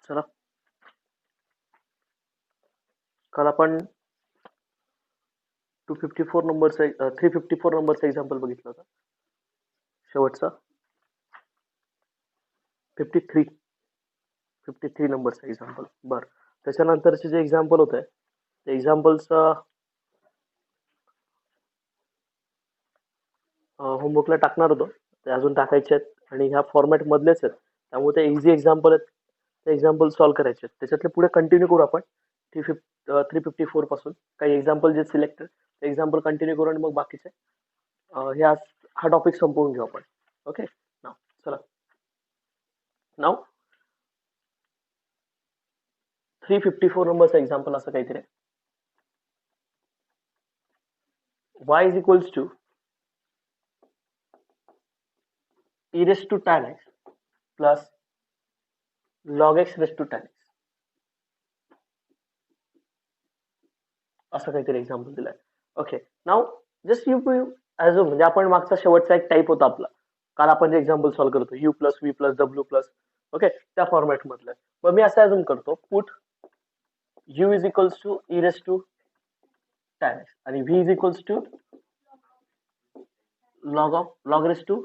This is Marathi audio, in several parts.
चला, काल आपण 254 नंबरचा 354 नंबरचा एक्झाम्पल बघितला होता. शेवटचा 53 नंबरचा एक्झाम्पल. बरं, त्याच्यानंतरचे जे एक्झाम्पल होते ते एक्झाम्पल्सचा होमवर्कला टाकणार होतो. ते अजून टाकायचे आहेत आणि ह्या फॉर्मॅट मधलेच आहेत, त्यामुळे ते इझी एक्झाम्पल आहेत. ते एक्झाम्पल सॉल्व्ह करायचे आहेत. त्याच्यातले पुढे कंटिन्यू करू आपण 354 पासून. काही एक्झाम्पल जे सिलेक्टेड ते एक्झाम्पल कंटिन्यू करू आणि मग बाकीचे हा टॉपिक संपवून घेऊ आपण. ओके, नाव चला. नाव 354 नंबरचा एक्झाम्पल असं काहीतरी आहे. y is equals to e raised to tan x plus log x raised to tan x असं काहीतरी एक्झाम्पल दिलंय. Okay, now just you as म्हणजे आपण मागचा शेवटचा एक टाईप होता आपला, काल आपण जे एक्झाम्पल सॉल्व्ह करतो u plus v plus w plus, okay, त्या फॉर्मॅट मधलं. मग मी असं अजून करतो, put u is equals to e raise to tan x आणि v is equals to log raise to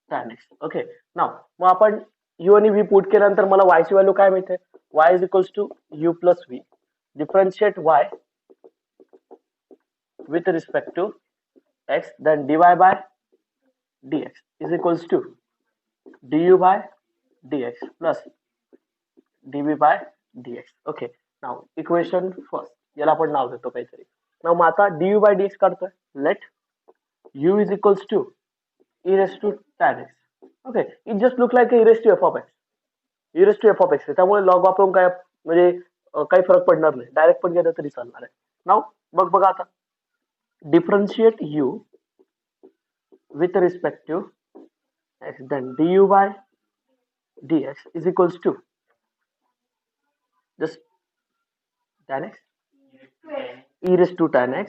tan x. Okay, now मग आपण u आणि v पुट केल्यानंतर मला y ची व्हॅल्यू काय मिळते? y is equals to u plus v differentiate y with respect to x, then dy by dx is equals to du by dx plus dv by dx. Okay, now equation first, याला आपण नाव देतो काहीतरी. नाव मग आता du by dx काढतोय. लेट u is equals to e raised to tan x. Okay, it just look like e raised to f of x. e raised to f of x, त्यामुळे लॉग वापरून काय म्हणजे काही फरक पडणार नाही, डायरेक्ट पण गेलं तरी चालणार आहे. नाव मग बघा आता, differentiate u with respect to x, then du by dx is equals to just tan x e raised to tan x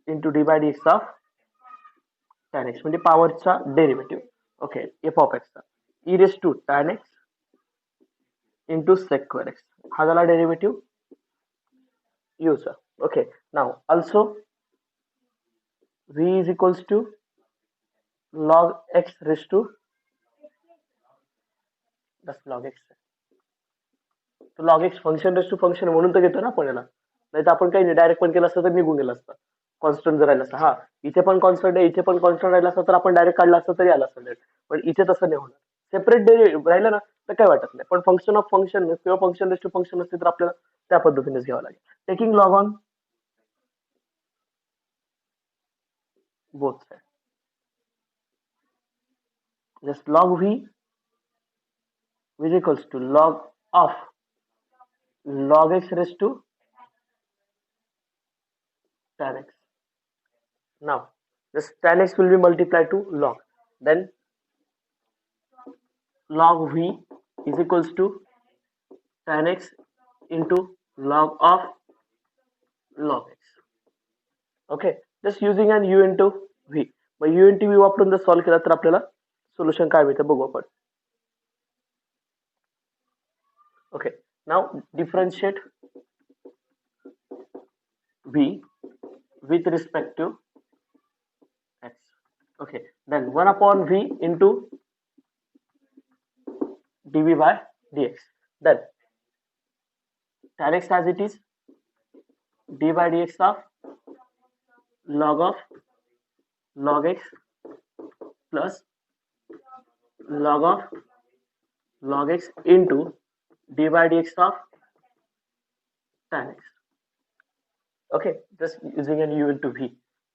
into d by dx of tan x म्हणजे पॉवरचा derivative. Okay, f of x चा e raised to tan x into sec square x हा झाला डेरिव्हेटिव्ह u चा. Okay, now also v is equals to log x raised to log x. तो log x function raise to function म्हणून तर घेतो ना आपण याला, नाही तर आपण काही नाही डायरेक्ट पण केलं असतं तर निघून गेलं असतं. कॉन्स्टंट जर राहिला असता, हा इथे पण कॉन्स्टंट आहे, इथे पण कॉन्स्टंट राहिला असता तर आपण डायरेक्ट काढला असतं तरी आला असतं. पण इथे तसं नाही होणार, सेपरेट राहिलं ना तर काय वाटत नाही. पण फंक्शन ऑफ फंक्शन किंवा फंक्शन रेस टू फंक्शन असते तर आपल्याला त्या पद्धतीनेच घ्यावं लागेल. Taking log on both side, just log v is equals to log of log x raised to tan x. Now this tan x will be multiplied to log, then log v is equals to tan x into log of log x. Okay, just using an u into v. मग u into v वापरून जर सॉल्व्ह केला तर आपल्याला सोल्युशन काय मिळतं बघू आपण. Okay, now differentiate v with respect to x. Okay, then 1 upon v into dv by dx. Then tan x as it is, d by dx of log of log x plus log of log x into d by dx of tan x. Okay, just using an u into v.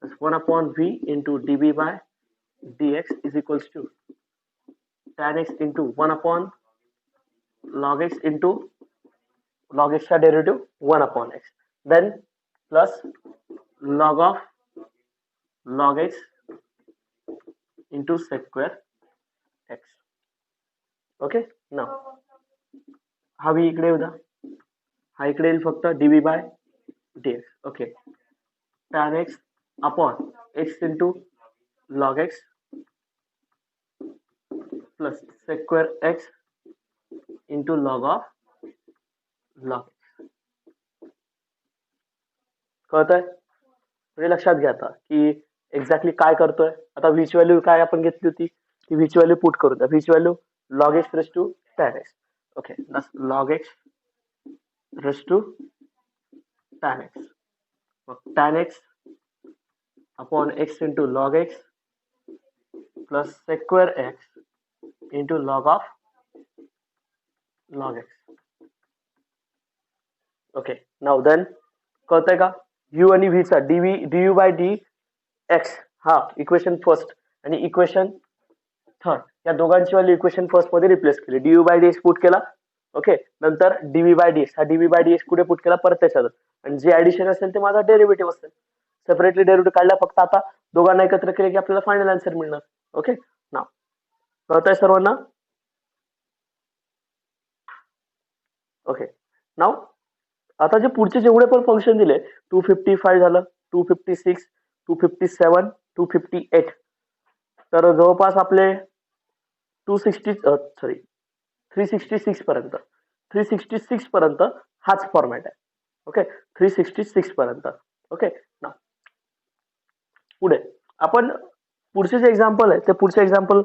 That's 1 upon v into dv by dx is equals to tan x into 1 upon log x into log x का derivative 1 upon x, then plus log of log x into sec square x. Okay, ना हा v इकडे येऊ, हा इकडे येईल फक्त dv by dx. Okay, tan x upon x into log x plus sec square x into log of log x. कळतंय? म्हणजे लक्षात घ्या आता की एक्झॅक्टली काय करतोय. आता व्हीच व्हॅल्यू काय आपण घेतली होती, ती व्हीच व्हॅल्यू पुट करून द्या. Which value log x raise to tan x. Okay, log x raise to tan x. मग tan x upon x into log x plus square x into log of log x. Okay, now then कळतंय का? यू आणि व्ही चा डीयू बाय डी एक्स हा इक्वेशन फर्स्ट आणि इक्वेशन थर्ड या दोघांची व्हॅल्यू इक्वेशन फर्स्ट मध्ये रिप्लेस केली. D u by d x put केला. ओके, नंतर डीव्ही बाय डी एक्स हा डीव्ही बाय डी एक्स कुठे पुट केला, परत त्याच्यात, आणि जे ऍडिशन असेल ते माझा डेरिव्हेटिव्ह असेल. सेपरेटली डेरिव्हेटिव्ह काढला, फक्त आता दोघांना एकत्र केले की आपल्याला फायनल आन्सर मिळणार. ओके, नाव कळतंय सर्वांना? ओके, नाव आता जे पुढचे जेवढे पण फंक्शन दिले 255 झालं, 256, 257, 258, तर जवळपास आपले 366 पर्यंत 366 पर्यंत हाच फॉर्मॅट आहे. ओके, 366 पर्यंत. ओके, ना पुढे आपण पुढचे जे एक्झाम्पल आहे ते पुढचे एक्झाम्पल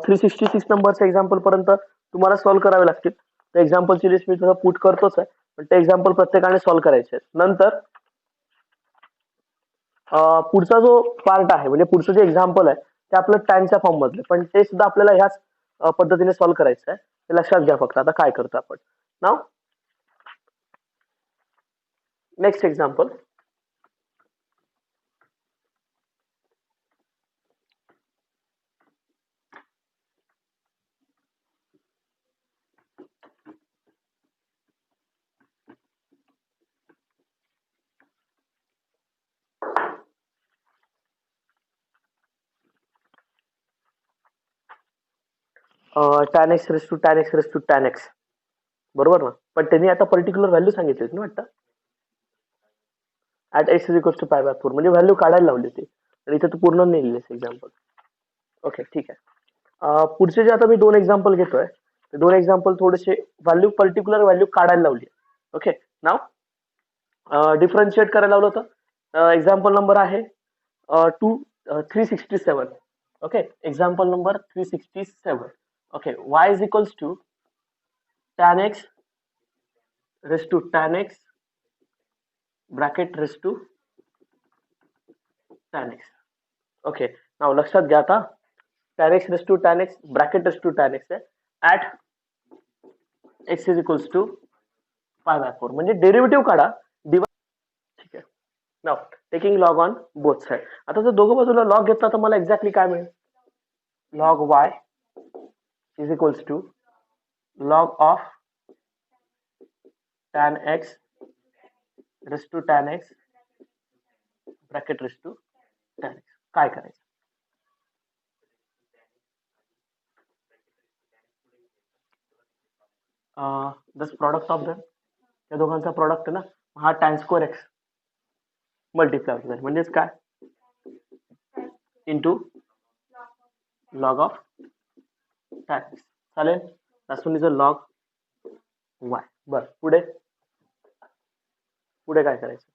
366 नंबरचे एक्झाम्पल पर्यंत तुम्हाला सॉल्व्ह करावे लागतील. त्या एक्झाम्पलची लिस्ट मी तुला पुट करतोच आहे, पण ते एक्झाम्पल प्रत्येकाने सॉल्व्ह करायचे आहेत. नंतर पुढचा जो पार्ट आहे म्हणजे पुढचं जे एक्झाम्पल आहे ते आपलं टाइमच्या फॉर्म मधले, पण ते सुद्धा आपल्याला ह्याच पद्धतीने सॉल्व्ह करायचं आहे. ते लक्षात घ्या. फक्त आता काय करतो आपण नाव. Next example, tan x raise to tan x raise to tan x, बरोबर ना? पण त्यांनी आता पर्टिक्युलर व्हॅल्यू सांगितली ना वाटतं, at x is equals to pi by 4, म्हणजे व्हॅल्यू काढायला लावली होती आणि इथे तू पूर्ण नाही लिहिलेस एक्झाम्पल. ओके, ठीक आहे. पुढचे जे आता मी दोन एक्झाम्पल घेतोय ते दोन एक्झाम्पल थोडेसे व्हॅल्यू पर्टिक्युलर व्हॅल्यू काढायला लावली. ओके, नाव डिफरन्शिएट करायला लावलं होतं. एक्झाम्पल नंबर आहे 367. Okay, example number 367. Okay, y is equals to tan x raise to tan x bracket raise to tan x. Okay, now लक्षात घ्या आता tan x raise to tan x bracket raise to tan x आहे at x is equals to pi by 4, म्हणजे डेरिव्हेटिव्ह काढा. ठीक आहे, now taking log on both side. आता जर दोघं बाजूला लॉग घेतला तर मला एक्झॅक्टली काय मिळेल, log y is equals to log of tan x raise to tan x bracket raise to tan x. काय करायचं, दस प्रॉडक्ट ऑफ दम, या दोघांचा प्रॉडक्ट आहे ना, हा tan स्क्वेअर एक्स मल्टिप्लाय होईल, म्हणजेच काय into log of tan x. चालेल, त्यासून इज लॉग y. बर, पुढे पुढे काय करायचं.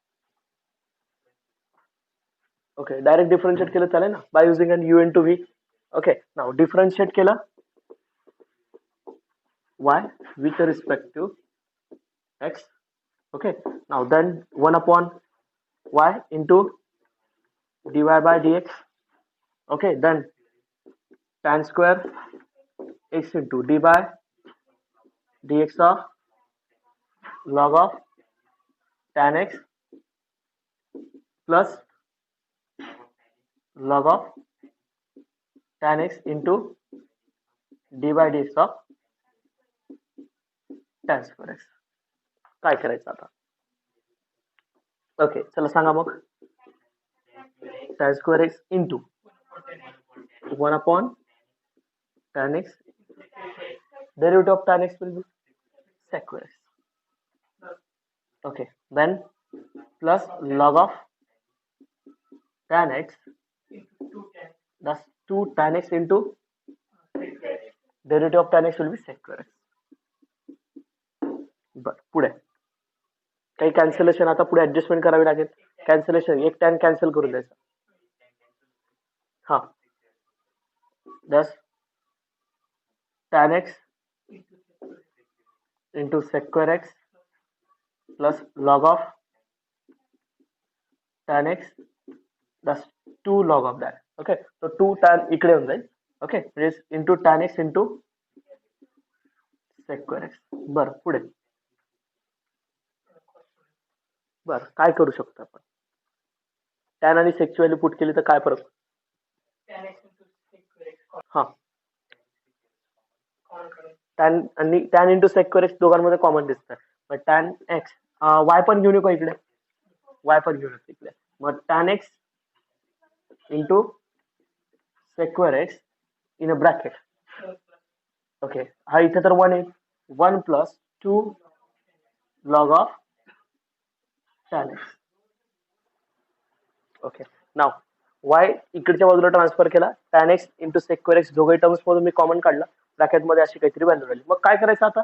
ओके, डायरेक्ट डिफरन्शिएट केलं चालेल ना, by using an u into v. Okay, now differentiate केलं y with respect to x. Okay, now then 1 upon y into dy by dx. Okay, then tan square x into d by dx of log of tan x plus log of tan x into d by dx of tan square x. काय करायचं आता. ओके, चला सांगा मग. tan square x into 1 upon tan x, derivative of tan x will be sec square x. Okay, then plus log of tan x, that's 2 tan x into derivative of tan x will be sec square x. बर पुढे काही कॅन्सलेशन, आता पुढे ऍडजस्टमेंट करावी लागेल. कॅन्सलेशन, एक टॅन कॅन्सल करून द्यायचा. हा, दस tan x into sec square x plus log of tan x, that's 2 log of that. Okay, so 2 tan इकडे होऊन जाईल. ओके, म्हणजे into tan x into sec square x. बर पुढे बर काय करू शकतो आपण? tan आणि sec ची व्हॅल्यू पुट केली तर काय फरक? हा, tan आणि tan into sec square x दोघांमध्ये कॉमन दिसतं. मग tan x y पण घेऊन येऊ का इकडे? y पण घेऊन येतो इकडे. मग tan x into sec square x in a bracket. Okay, हा इथे तर 1 आहे. 1 plus 2 log of tan x. Okay, now y इकडच्या बाजूला ट्रान्सफर केला. tan x into sec square x दोघे टर्म्स मधून मी कॉमन काढला. ब्रॅकेट मध्ये अशी काहीतरी व्हॅल्यू राहिली. मग काय करायचं आता?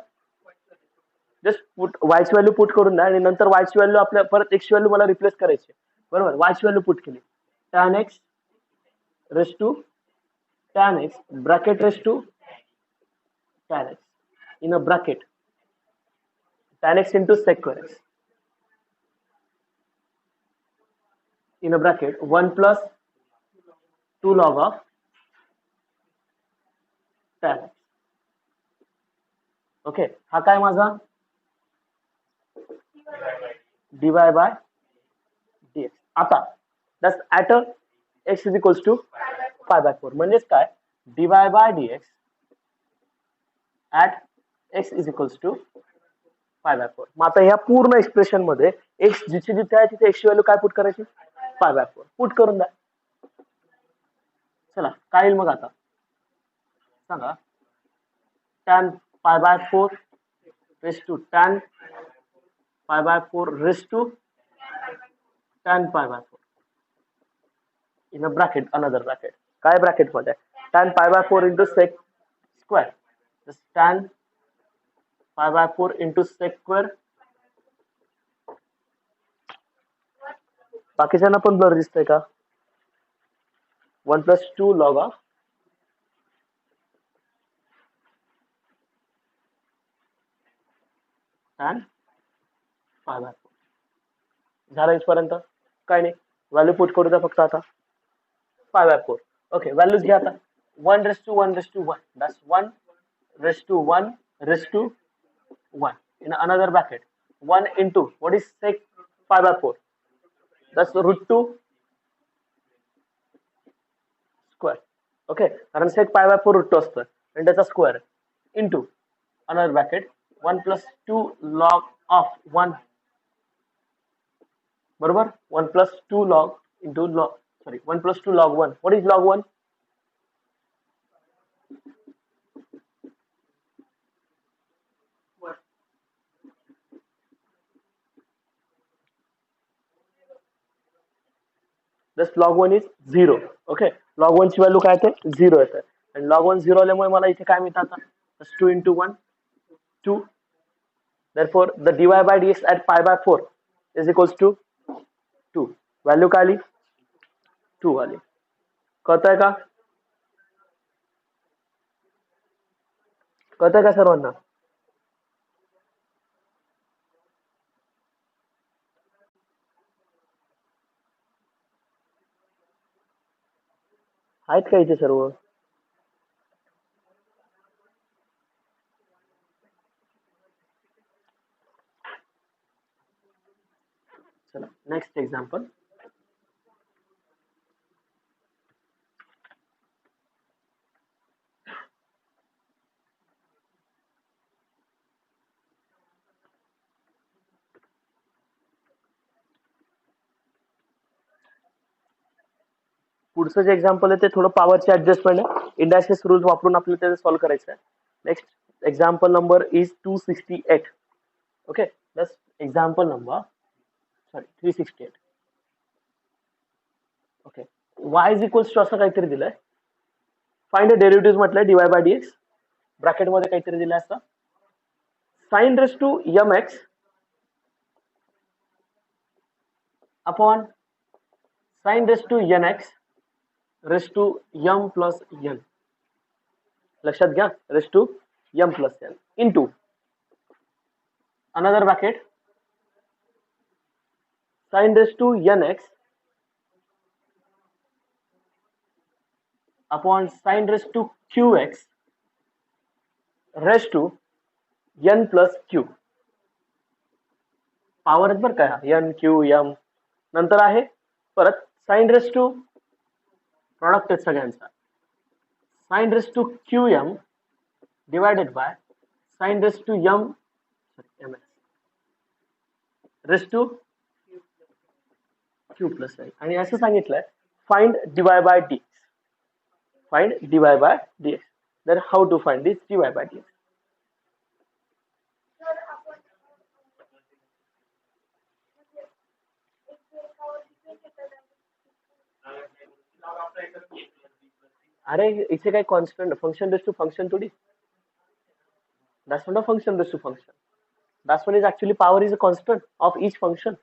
जस्ट पुट y ची व्हॅल्यू पुट करून द्या आणि नंतर y ची व्हॅल्यू आपल्या परत x ची व्हॅल्यू मला रिप्लेस करायची. बरोबर, y ची व्हॅल्यू पुट केली. tan x raise to tan x bracket raise to tan x in a bracket tan x into sec square x in a bracket 1 plus 2 log of tan x. Okay, हा काय माझा dy by dx. आता that's at a x is equals to pi by 4. म्हणजेच काय, dy by dx at x is equals to pi by 4. मग आता ह्या पूर्ण एक्सप्रेशन मध्ये x जिथे जिथे आहे तिथे x ची व्हॅल्यू काय पुट करायची? पाय बाय 4 पुट करून द्या. चला काय येईल मग आता सांगा. tan pi by 4 raise to tan pi by 4 raise to tan pi by 4 in a bracket, another bracket. काय ब्रॅकेट मध्ये? tan pi by 4 into sec square, tan pi by 4 into sec square. बाकीच्यांना पण ब्लर दिसतंय का? 1 plus 2 log of tan pi by 4 झालं इथपर्यंत. काय नाही, व्हॅल्यू पुट करू द्या फक्त आता. पाय बाय 4. ओके, व्हॅल्यूज घ्या आता. 1 raise to 1 raise to 1, that's 1 raise to 1 raise to 1 in another bracket. 1 into what is sec pi by 4? That's root 2 square. Okay, कारण sec pi by 4 root 2 असतं आणि त्याचा square into another bracket 1 plus 2 log of 1. बरोबर, 1 plus 2 log into log, sorry, 1 plus 2 log 1. What is log 1? This log 1 is 0. Okay, log 1 ची व्हॅल्यू काय येते? 0 येते. आणि log 1 0 आल्यामुळे मला इथे काय मिळतं आता? 2 into 1 2. Therefore the dy by dx at pi by 4 is equals to 2. Value काय आली? 2 आली. कळतंय का? कळतंय का सर्वांना? आहेत का इथे सर्व? चला नेक्स्ट एक्झाम्पल. पुढचं जे एक्झाम्पल आहे ते थोडं पॉवरचे ऍडजस्टमेंट आहे. इंडायसिस रूल्स वापरून आपल्याला ते सॉल्व्ह करायचं आहे. Next example number is 268. Okay, plus example number 368. Okay, y is equals to असं काहीतरी दिलंय. फाइंड अ डेरिव्हेटिव्ह म्हटलंय dy बाय dx. ब्रॅकेट मध्ये काहीतरी दिलंय असं sine raise to m x upon sine raise to n x raise to m plus n. लक्षात घ्या, raise to m plus n into another bracket sine raise to n x upon sine raise to Q x raise to n plus q. Power आहेत बरं का, एन क्यू एम. नंतर आहे परत साइन रेस टू प्रॉडक्ट आहे सगळ्यांचा, sine raise to q m divided by sine raise to m raise to q plus n. आणि असं सांगितलंय find dy by dx. Find dy by dx. then how to find this dy by dx? अरे इथे काय constant function raise to function थोडी. that's not a function raised to function. That's one is actually power is a constant of each function.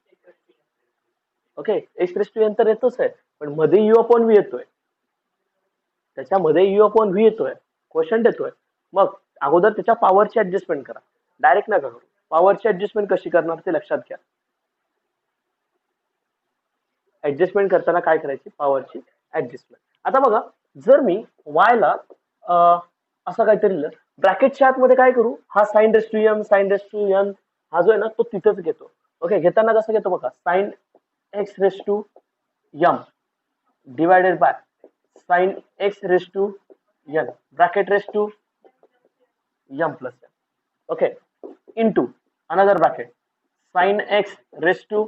Okay, x raise to n तर येतोच आहे, पण मध्ये यू अपॉन व्ही येतोय, त्याच्यामध्ये यू अपॉन व्ही येतोय, क्वोशंट येतोय. मग अगोदर त्याच्या पॉवरची ऍडजस्टमेंट करा, डायरेक्ट नका करू. पॉवरची ऍडजस्टमेंट कशी करणार ते लक्षात घ्या. ऍडजस्टमेंट करताना काय करायची, पॉवरची ऍडजस्टमेंट. आता बघा, जर मी वाय ला असं काहीतरी लिहिलं, ब्रॅकेटच्या आतमध्ये काय करू, हा sine raise to m sine raise to n हा जो आहे ना तो तिथंच घेतो. ओके, घेताना कसं घेतो बघा, sine x raise to m divided by sine x raise to n bracket raise to m plus n. Okay, into another bracket sine x raise to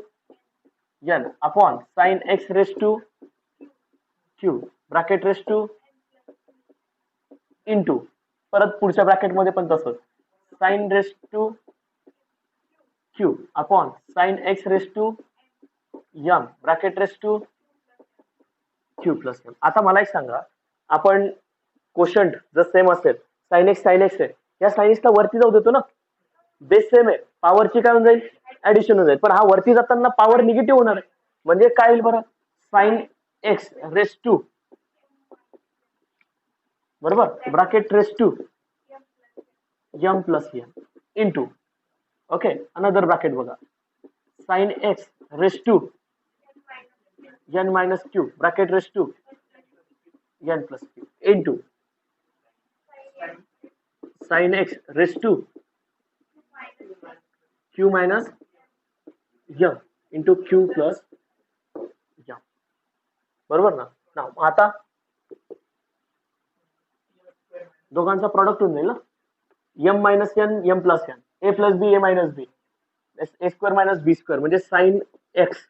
n upon sine x raise to q bracket raise to into परत पुढच्या ब्रॅकेट मध्ये पण तसंच sine raise to q upon sine x raise to m bracket raise to q plus m. आता मला एक सांगा, आपण क्वोशंट जर सेम असेल, साइन एक्स आहे, या साइन एक्सला वरती जाऊ देतो ना, बेस सेम आहे, पॉवरची काय होऊन जाईल, ऍडिशन होऊन जाईल. पण हा वरती जाताना पॉवर निगेटिव्ह होणार आहे, म्हणजे काय येईल बरं, साइन एक्स रेस टू बरोबर bracket raise to m plus n into okay another bracket बघा, sine x raise to n minus q bracket raise to n plus q into sine x raise to q minus m into q plus m. बरोबर ना. ना आता दोघांचा प्रॉडक्ट होऊन जाईल ना, m minus n m plus n, a plus b a minus b, a square minus B square, म्हणजे sine x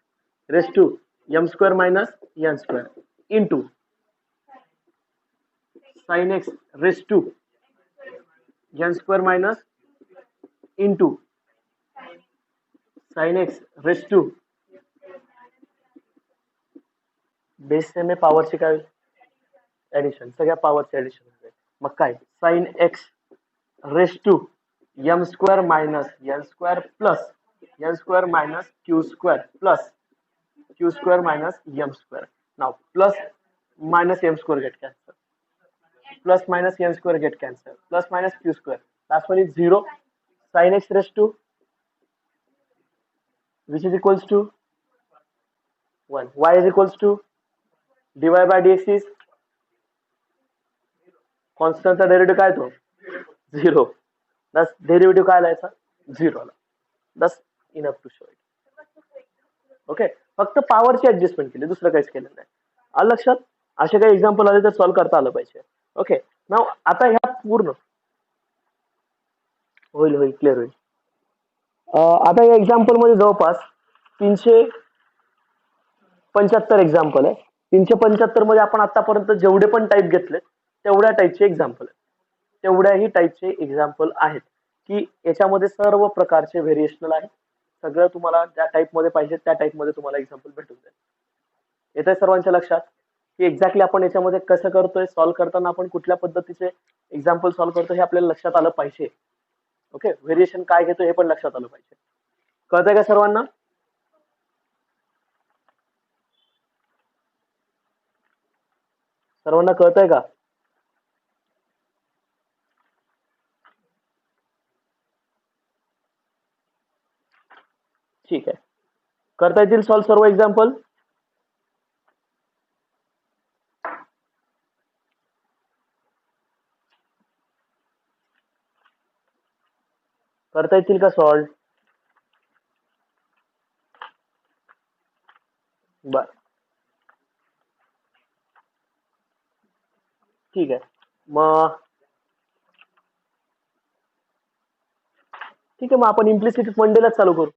raise to m square minus n square into sine x raise to n square minus into sine x raise to base same आहे, पॉवरची काय ऍडिशन, सगळ्या पॉवरची ऍडिशन होते. मग काय, sine x raise to m square minus n square plus n square minus q square plus q square minus m square. Now plus minus m square get cancel, plus minus n square get cancel, plus minus q square, last one is 0. Sine x raise to which is equals to 1, y is equals to dy by dx is constant चा डेरिव्हेटिव्ह काय तो 0. दस डेरिव्हेटिव्ह काय आलायचा 0 आला. This enough to show it. Okay, फक्त पॉवरची ऍडजस्टमेंट केली, दुसरं काहीच केलं नाही. आलं लक्षात. असे काही एक्झाम्पल आले तर सॉल्व्ह करता आलं पाहिजे. ओके, नाव आता ह्या पूर्ण होईल क्लिअर होईल. आता या एक्झाम्पल मध्ये जवळपास 375 एक्झाम्पल आहे. 375 मध्ये आपण आतापर्यंत जेवढे पण टाईप घेतले तेवढ्या टाईपचे एक्झाम्पल आहेत, तेवढ्याही टाईपचे एक्झाम्पल आहेत की याच्यामध्ये सर्व प्रकारचे व्हेरिएशनल आहेत. सगळं तुम्हाला ज्या टाईप मध्ये पाहिजे त्या टाईप मध्ये तुम्हाला एक्झाम्पल भेटून जाईल. येतंय सर्वांच्या लक्षात की एक्झॅक्टली आपण याच्यामध्ये कसं करतोय, सॉल्व्ह करताना आपण कुठल्या पद्धतीचे एक्झाम्पल सॉल्व्ह करतो हे आपल्याला लक्षात आलं पाहिजे. ओके, व्हेरिएशन काय घेतो हे पण लक्षात आलं पाहिजे. कळतंय का सर्वांना? सर्वांना कळतंय का? ठीक आहे. करता येतील सॉल्व सर्व एक्झाम्पल? करता येतील का सॉल्व? बर, ठीक आहे. मग ठीक आहे, मग आपण इम्प्लिसिट मंडेलाच चालू करू.